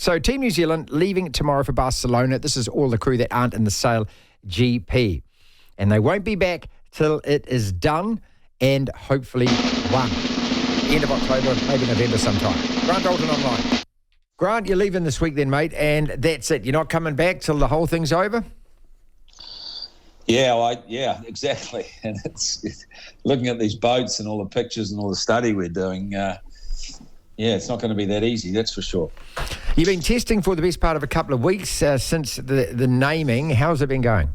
So Team New Zealand leaving tomorrow for Barcelona. This is all the crew that aren't in the Sail GP. And they won't be back till it is done and hopefully won. End of October, maybe November sometime. Grant Dalton online. Grant, you're leaving this week then, mate, and that's it. You're not coming back till the whole thing's over? Yeah, exactly. And it's looking at these boats and all the pictures and all the study we're doing. It's not going to be that easy, that's for sure. You've been testing for the best part of a couple of weeks since the naming. How's it been going?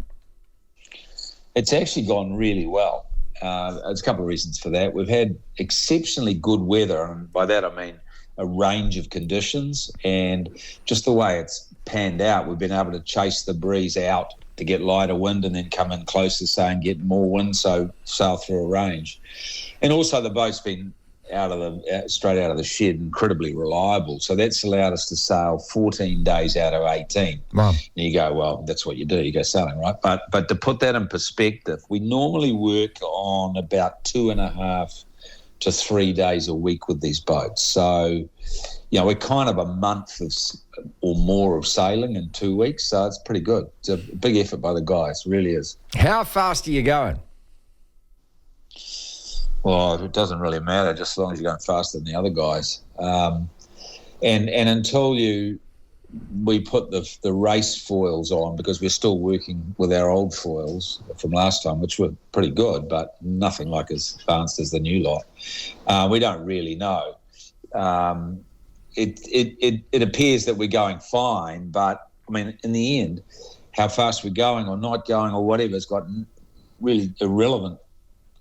It's actually gone really well. There's a couple of reasons for that. We've had exceptionally good weather, and by that I mean a range of conditions, and just the way it's panned out, we've been able to chase the breeze out to get lighter wind and then come in closer, say, and get more wind, so sail through a range. And also the boat's been straight out of the shed, incredibly reliable. So that's allowed us to sail 14 days out of 18. Wow. And you go, well, that's what you do. You go sailing, right? But to put that in perspective, we normally work on about 2.5 to 3 days a week with these boats. So, we're kind of a month or more of sailing in 2 weeks. So it's pretty good. It's a big effort by the guys. It really is. How fast are you going? Well, it doesn't really matter, just as long as you're going faster than the other guys. And until we put the race foils on, because we're still working with our old foils from last time, which were pretty good, but nothing like as advanced as the new lot. We don't really know. It appears that we're going fine, but I mean, in the end, how fast we're going or not going or whatever has got really irrelevant,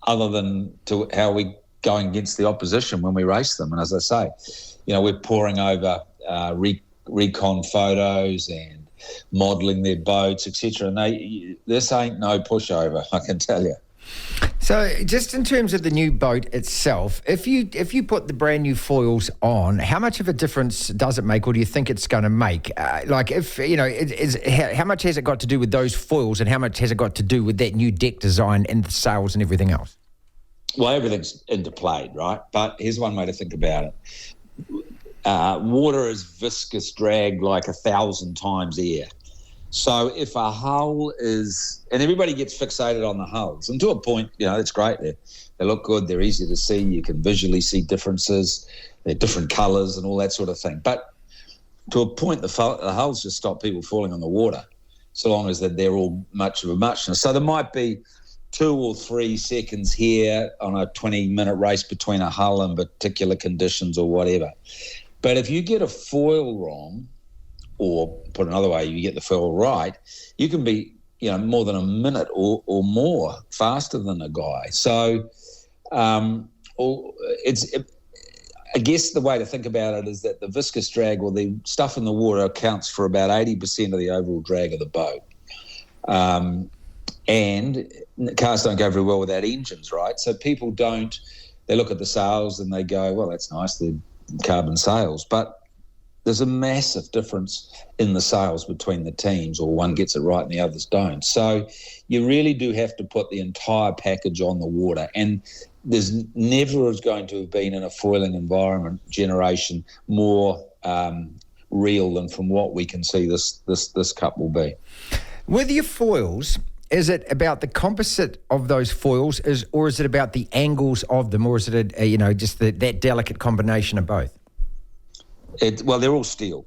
other than to how we're going against the opposition when we race them. And as I say, we're poring over recon photos and modelling their boats, etc. And this ain't no pushover, I can tell you. So just in terms of the new boat itself, if you put the brand new foils on, how much of a difference does it make, or do you think it's going to make? How much has it got to do with those foils, and how much has it got to do with that new deck design and the sails and everything else? Well, everything's interplayed, right? But here's one way to think about it. Water is viscous drag like 1,000 times air. So if a hull is, and everybody gets fixated on the hulls, and to a point, that's great. They look good, they're easy to see, you can visually see differences, they're different colours and all that sort of thing. But to a point, the hulls just stop people falling on the water, so long as they're all much of a muchness. So there might be 2 or 3 seconds here on a 20-minute race between a hull and particular conditions or whatever. But if you get a foil wrong, or put another way, you get the foil right, you can be, more than a minute or more faster than a guy. So I guess the way to think about it is that the viscous drag, or the stuff in the water, accounts for about 80% of the overall drag of the boat. And cars don't go very well without engines, right? So people they look at the sails and they go, well, that's nice, they're carbon sails. But there's a massive difference in the sails between the teams, or one gets it right and the others don't. So you really do have to put the entire package on the water. And there's never is going to have been in a foiling environment generation more real than from what we can see this cup will be. With your foils, is it about the composite of those foils, or is it about the angles of them, or is it just that delicate combination of both? Well, they're all steel.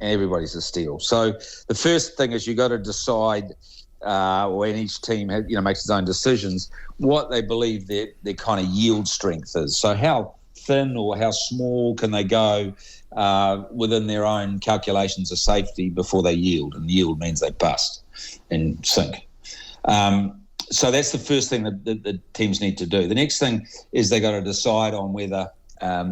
Everybody's a steel. So the first thing is you got to decide, when each team makes its own decisions, what they believe their kind of yield strength is. So how thin or how small can they go within their own calculations of safety before they yield, and yield means they bust and sink. So that's the first thing that the teams need to do. The next thing is they got to decide on whether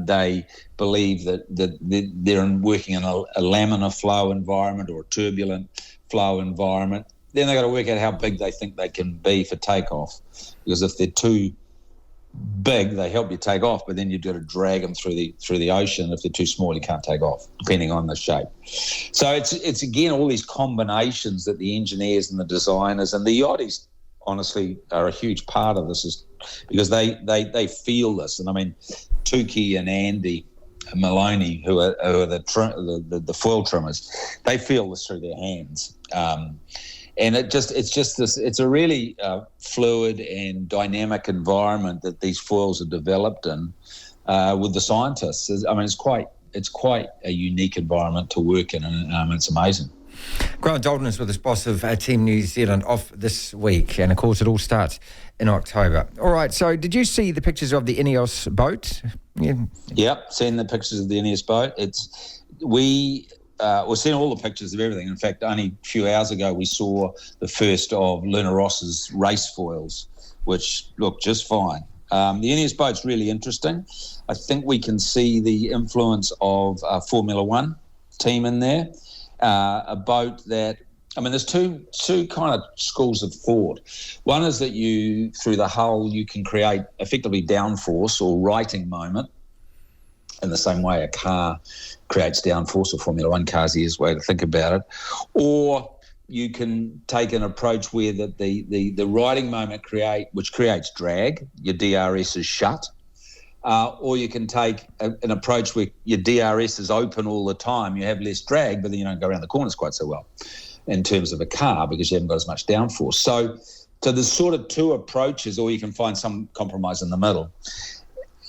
they believe that they're working in a laminar flow environment or a turbulent flow environment. Then they got to work out how big they think they can be for takeoff, because if they're too big, they help you take off, but then you've got to drag them through the ocean. If they're too small, you can't take off, depending on the shape. So it's again all these combinations that the engineers and the designers and the yachties honestly are a huge part of this, is because they feel this. And I mean, Tukey and Andy Maloney, who are the foil trimmers, they feel this through their hands. And it's a really fluid and dynamic environment that these foils are developed in with the scientists. I mean, it's quite a unique environment to work in, and it's amazing. Grant Dalton is with us, boss of Team New Zealand, off this week, and of course it all starts in October. All right, so did you see the pictures of the Ineos boat? Yeah. Yep, seen the pictures of the Ineos boat. We've seen all the pictures of everything. In fact, only a few hours ago we saw the first of Luna Ross's race foils, which look just fine. The Ineos boat's really interesting. I think we can see the influence of a Formula One team in there. A boat that, I mean, there's two kind of schools of thought. One is that through the hull, you can create effectively downforce or righting moment in the same way a car creates downforce, or Formula One car's the easiest way to think about it. Or you can take an approach where the righting moment which creates drag, your DRS is shut. Or you can take an approach where your DRS is open all the time. You have less drag, but then you don't go around the corners quite so well in terms of a car because you haven't got as much downforce. So there's sort of two approaches, or you can find some compromise in the middle.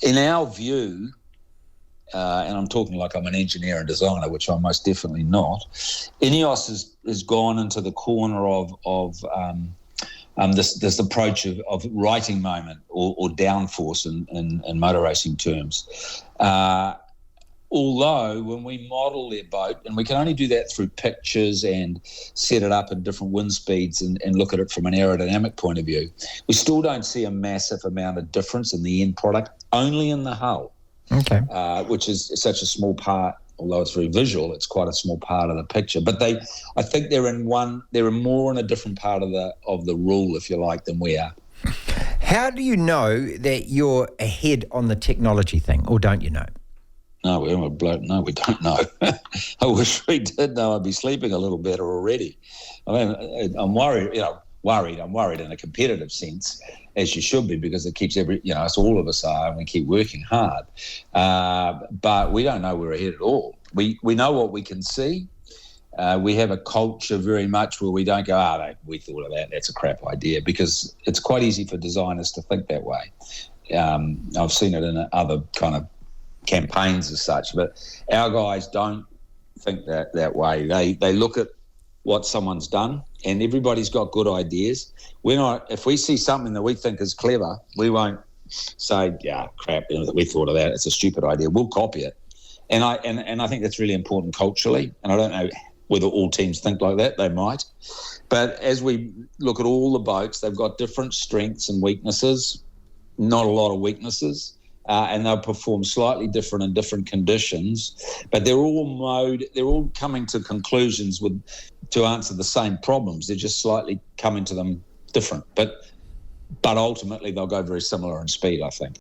In our view, and I'm talking like I'm an engineer and designer, which I'm most definitely not, Ineos has gone into the corner of this approach of righting moment or downforce in motor racing terms. Although when we model their boat, and we can only do that through pictures and set it up at different wind speeds and look at it from an aerodynamic point of view, we still don't see a massive amount of difference in the end product, only in the hull, which is such a small part. Although it's very visual, it's quite a small part of the picture. But I think they're more in a different part of the rule, if you like, than we are. How do you know that you're ahead on the technology thing, or don't you know? No, we don't know. I wish we did know. I'd be sleeping a little better already. I mean, I'm worried. I'm worried in a competitive sense, as you should be, because it keeps us, all of us are, and we keep working hard. But we don't know we're ahead at all. We know what we can see. We have a culture very much where we don't go, we thought of that, that's a crap idea, because it's quite easy for designers to think that way. I've seen it in other kind of campaigns as such, but our guys don't think that way. They look at what someone's done, and everybody's got good ideas. If we see something that we think is clever, we won't say, yeah, crap, we thought of that, it's a stupid idea. We'll copy it. And I think that's really important culturally, and I don't know whether all teams think like that. They might. But as we look at all the boats, they've got different strengths and weaknesses, not a lot of weaknesses. And they'll perform slightly different in different conditions, but they're all coming to conclusions to answer the same problems. They're just slightly coming to them different, but ultimately they'll go very similar in speed, I think.